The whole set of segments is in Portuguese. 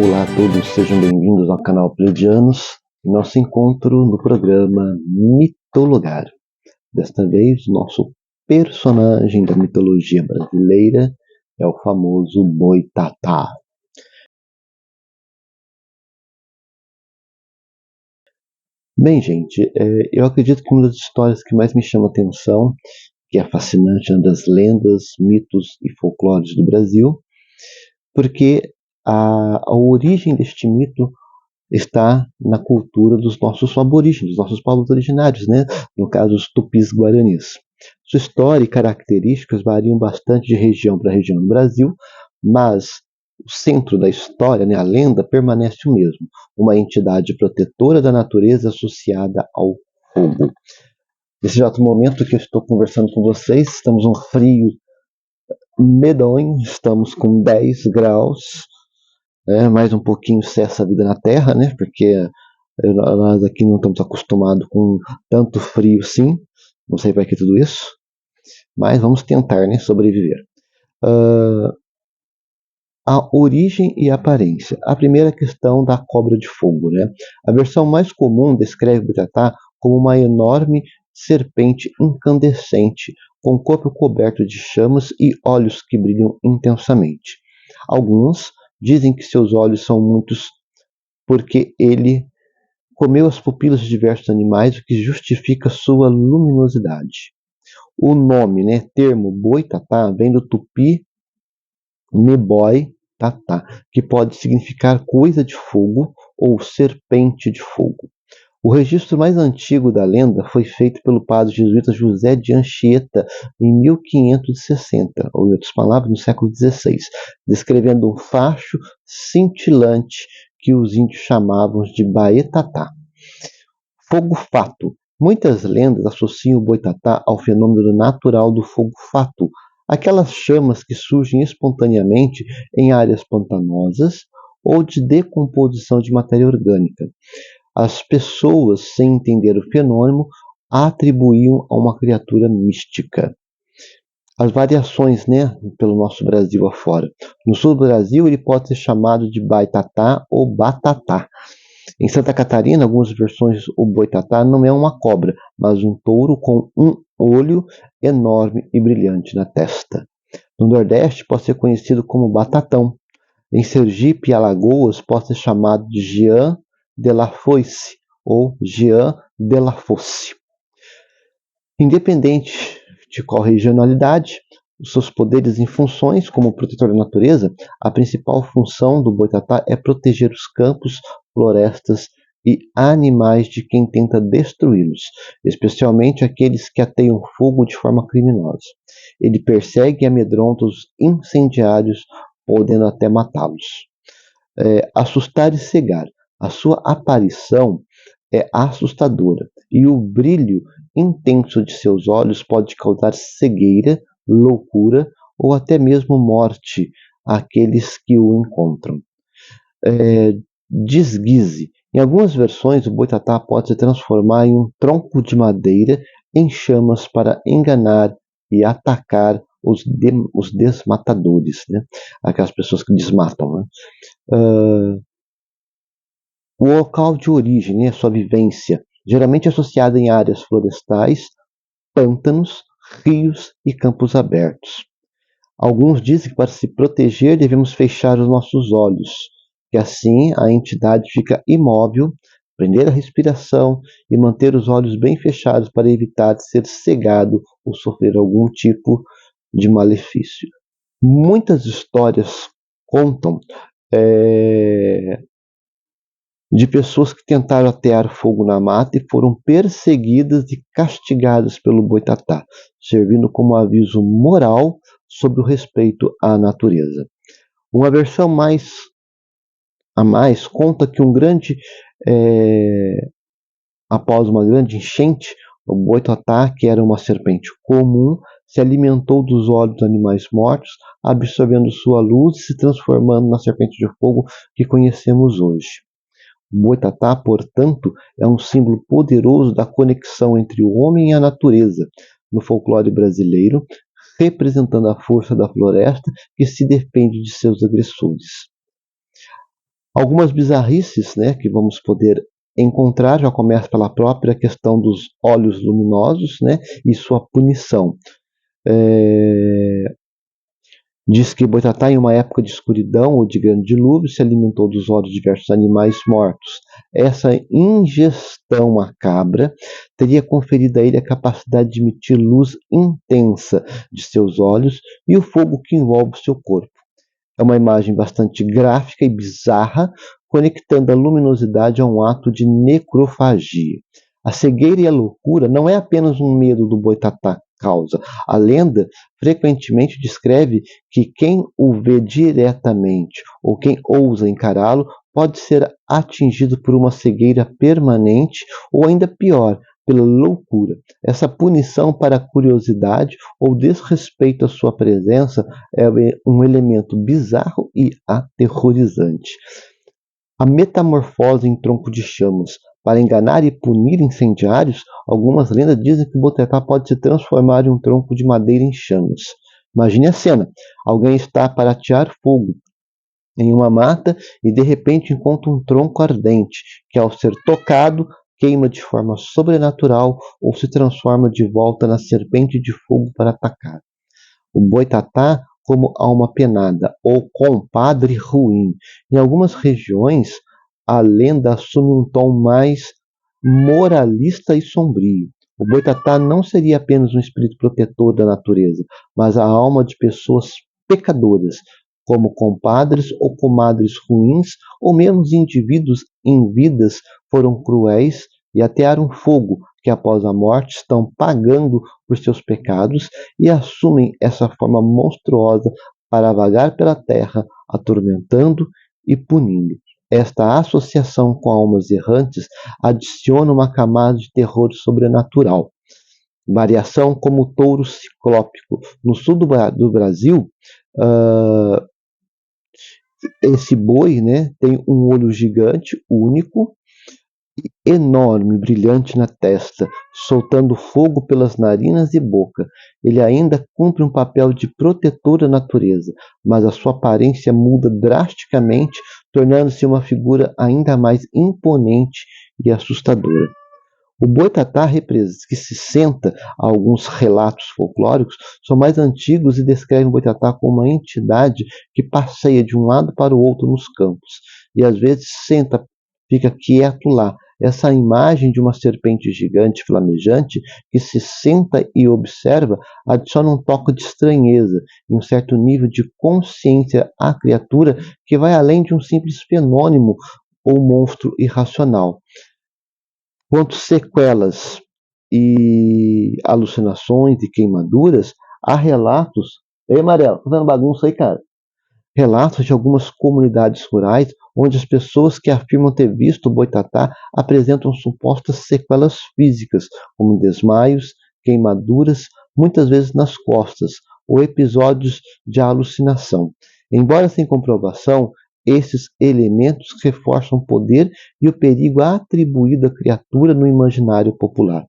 Olá a todos, sejam bem-vindos ao canal Pleiadianos e nosso encontro no programa Mitologar. Desta vez, nosso personagem da mitologia brasileira é o famoso Boitatá. Bem, gente, eu acredito que uma das histórias que mais me chama a atenção, que é fascinante, é uma das lendas, mitos e folclores do Brasil, porque a origem deste mito está na cultura dos nossos aborígenes, dos nossos povos originários, né? No caso, os tupis-guaranis. Sua história e características variam bastante de região para região no Brasil, mas o centro da história, né, a lenda, permanece o mesmo, uma entidade protetora da natureza associada ao fogo. Nesse exato momento que eu estou conversando com vocês, estamos um frio medonho, estamos com 10 graus, mais um pouquinho cessa a vida na Terra, né? Porque nós aqui não estamos acostumados com tanto frio sim, não sei para que tudo isso, mas vamos tentar, né, sobreviver. A origem e a aparência. A primeira questão da cobra de fogo, né? A versão mais comum descreve o Boitatá como uma enorme serpente incandescente, com o corpo coberto de chamas e olhos que brilham intensamente. Alguns dizem que seus olhos são muitos porque ele comeu as pupilas de diversos animais, o que justifica sua luminosidade. O nome, né, termo Boitatá, vem do tupi neboi tatá, que pode significar coisa de fogo ou serpente de fogo. O registro mais antigo da lenda foi feito pelo padre jesuíta José de Anchieta em 1560, ou em outras palavras, no século XVI, descrevendo um facho cintilante que os índios chamavam de baetatá. Fogo-fato. Muitas lendas associam o boitatá ao fenômeno natural do fogo-fato, aquelas chamas que surgem espontaneamente em áreas pantanosas ou de decomposição de matéria orgânica. As pessoas, sem entender o fenômeno, a atribuíam a uma criatura mística. As variações, né, pelo nosso Brasil afora. No sul do Brasil, ele pode ser chamado de baitatá ou batatá. Em Santa Catarina, algumas versões, o boitatá não é uma cobra, mas um touro com um olho enorme e brilhante na testa. No Nordeste, pode ser conhecido como batatão. Em Sergipe e Alagoas, pode ser chamado de Jean de la Foice ou Jean de la Fosse. Independente de qual regionalidade, os seus poderes e funções como protetor da natureza, a principal função do boitatá é proteger os campos, florestas e animais de quem tenta destruí-los, especialmente aqueles que ateiam fogo de forma criminosa. Ele persegue e amedronta os incendiários, podendo até matá-los. Assustar e cegar. A sua aparição é assustadora e o brilho intenso de seus olhos pode causar cegueira, loucura ou até mesmo morte àqueles que o encontram. Desguise. Em algumas versões, o boitatá pode se transformar em um tronco de madeira em chamas para enganar e atacar os desmatadores, né? Aquelas pessoas que desmatam, né? O local de origem, né, sua vivência, geralmente associada em áreas florestais, pântanos, rios e campos abertos. Alguns dizem que para se proteger devemos fechar os nossos olhos, que assim a entidade fica imóvel, prender a respiração e manter os olhos bem fechados para evitar de ser cegado ou sofrer algum tipo de malefício. Muitas histórias contam de pessoas que tentaram atear fogo na mata e foram perseguidas e castigadas pelo boitatá, servindo como aviso moral sobre o respeito à natureza. Uma versão a mais conta que após uma grande enchente, o boitatá, que era uma serpente comum, se alimentou dos olhos dos animais mortos, absorvendo sua luz e se transformando na serpente de fogo que conhecemos hoje. O boitatá, portanto, é um símbolo poderoso da conexão entre o homem e a natureza no folclore brasileiro, representando a força da floresta que se defende de seus agressores. Algumas bizarrices, né, que vamos poder encontrar já começa pela própria questão dos olhos luminosos, né, e sua punição. Diz que Boitatá, em uma época de escuridão ou de grande dilúvio, se alimentou dos olhos de diversos animais mortos. Essa ingestão macabra teria conferido a ele a capacidade de emitir luz intensa de seus olhos e o fogo que envolve o seu corpo. É uma imagem bastante gráfica e bizarra, conectando a luminosidade a um ato de necrofagia. A cegueira e a loucura não é apenas um medo do Boitatá causa. A lenda frequentemente descreve que quem o vê diretamente ou quem ousa encará-lo pode ser atingido por uma cegueira permanente ou ainda pior, pela loucura. Essa punição para a curiosidade ou desrespeito à sua presença é um elemento bizarro e aterrorizante. A metamorfose em tronco de chamas. Para enganar e punir incendiários, algumas lendas dizem que o Botetá pode se transformar em um tronco de madeira em chamas. Imagine a cena: alguém está para atear fogo em uma mata e de repente encontra um tronco ardente, que ao ser tocado queima de forma sobrenatural ou se transforma de volta na serpente de fogo para atacar. O Boitatá como alma penada ou compadre ruim. Em algumas regiões, a lenda assume um tom mais moralista e sombrio. O Boitatá não seria apenas um espírito protetor da natureza, mas a alma de pessoas pecadoras, como compadres ou comadres ruins, ou mesmo indivíduos em vidas foram cruéis e atearam fogo, que após a morte estão pagando por seus pecados e assumem essa forma monstruosa para vagar pela terra, atormentando e punindo. Esta associação com almas errantes adiciona uma camada de terror sobrenatural. Variação como o touro ciclópico. No sul do Brasil, esse boi, né, tem um olho gigante, único, enorme, brilhante na testa, soltando fogo pelas narinas e boca. Ele ainda cumpre um papel de protetor da natureza, mas a sua aparência muda drasticamente, tornando-se uma figura ainda mais imponente e assustadora. O Boitatá que se senta a alguns relatos folclóricos, são mais antigos e descrevem o Boitatá como uma entidade que passeia de um lado para o outro nos campos e às vezes senta, fica quieto lá. Essa imagem de uma serpente gigante flamejante que se senta e observa adiciona um toque de estranheza e um certo nível de consciência à criatura que vai além de um simples fenômeno ou monstro irracional. Quanto sequelas e alucinações e queimaduras, há relatos. Ei, Amarelo, tá fazendo bagunça aí, cara? Relatos de algumas comunidades rurais onde as pessoas que afirmam ter visto o Boitatá apresentam supostas sequelas físicas, como desmaios, queimaduras, muitas vezes nas costas, ou episódios de alucinação. Embora sem comprovação, esses elementos reforçam o poder e o perigo atribuído à criatura no imaginário popular.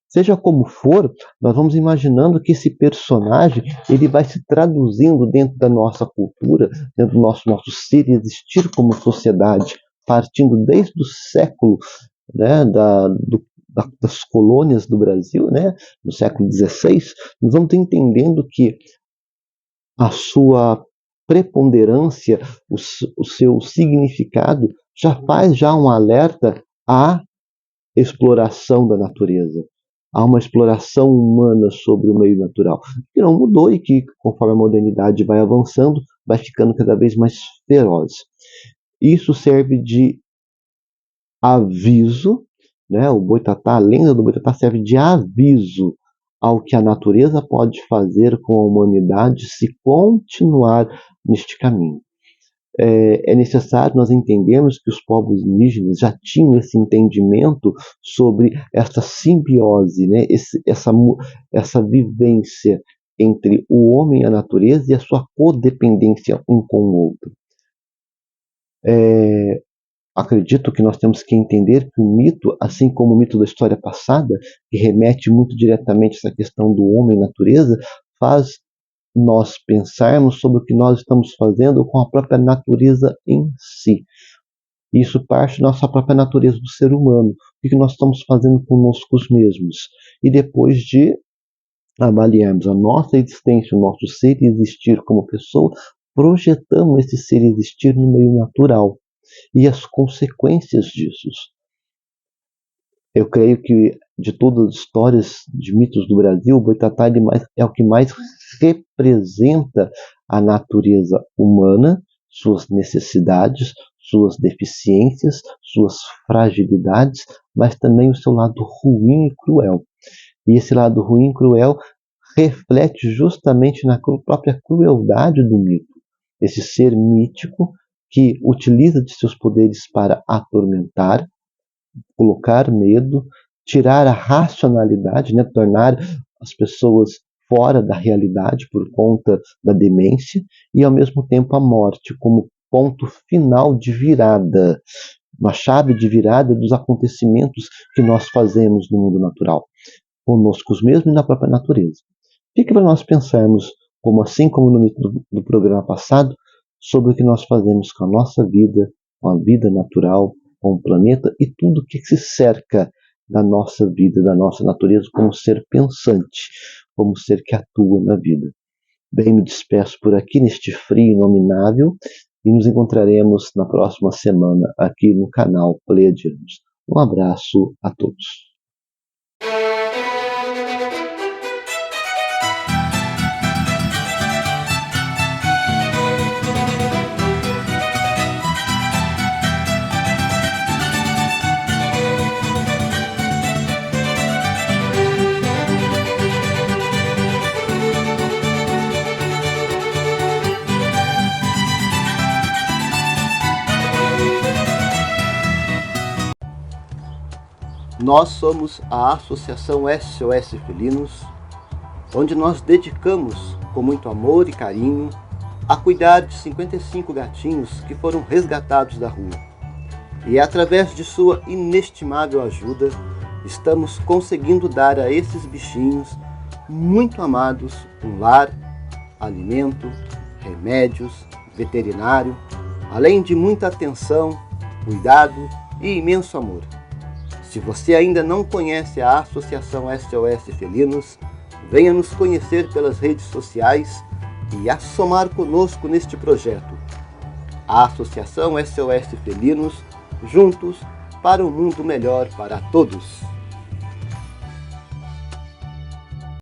Seja como for, nós vamos imaginando que esse personagem ele vai se traduzindo dentro da nossa cultura, dentro do nosso ser e existir como sociedade, partindo desde o século, né, das colônias do Brasil, né, no século XVI, nós vamos entendendo que a sua preponderância, o seu significado já faz já um alerta à exploração da natureza. Há uma exploração humana sobre o meio natural, que não mudou e que, conforme a modernidade vai avançando, vai ficando cada vez mais feroz. Isso serve de aviso, né? O Boitatá, a lenda do Boitatá serve de aviso ao que a natureza pode fazer com a humanidade se continuar neste caminho. É necessário nós entendermos que os povos indígenas já tinham esse entendimento sobre essa simbiose, né? essa vivência entre o homem e a natureza e a sua codependência um com o outro. Acredito que nós temos que entender que o mito, assim como o mito da história passada, que remete muito diretamente a essa questão do homem e natureza, faz nós pensarmos sobre o que nós estamos fazendo com a própria natureza em si. Isso parte da nossa própria natureza do ser humano. O que nós estamos fazendo conosco mesmos? E depois de avaliarmos a nossa existência, o nosso ser existir como pessoa, projetamos esse ser existir no meio natural e as consequências disso. Eu creio que de todas as histórias de mitos do Brasil, o Boitatá é o que mais representa a natureza humana, suas necessidades, suas deficiências, suas fragilidades, mas também o seu lado ruim e cruel. E esse lado ruim e cruel reflete justamente na própria crueldade do mito. Esse ser mítico que utiliza de seus poderes para atormentar, colocar medo, tirar a racionalidade, tornar as pessoas fora da realidade por conta da demência e, ao mesmo tempo, a morte como ponto final de virada, uma chave de virada dos acontecimentos que nós fazemos no mundo natural, conosco mesmos e na própria natureza. Fica para nós pensarmos, assim como no mito do programa passado, sobre o que nós fazemos com a nossa vida, com a vida natural, com o planeta e tudo que se cerca da nossa vida, da nossa natureza, como ser pensante, como ser que atua na vida. Bem, me despeço por aqui neste frio inominável e nos encontraremos na próxima semana aqui no canal Pleiadianos. Um abraço a todos. Nós somos a Associação SOS Felinos, onde nós dedicamos com muito amor e carinho a cuidar de 55 gatinhos que foram resgatados da rua. E através de sua inestimável ajuda, estamos conseguindo dar a esses bichinhos muito amados um lar, alimento, remédios, veterinário, além de muita atenção, cuidado e imenso amor. Se você ainda não conhece a Associação SOS Felinos, venha nos conhecer pelas redes sociais e assomar conosco neste projeto. A Associação SOS Felinos, juntos para um mundo melhor para todos.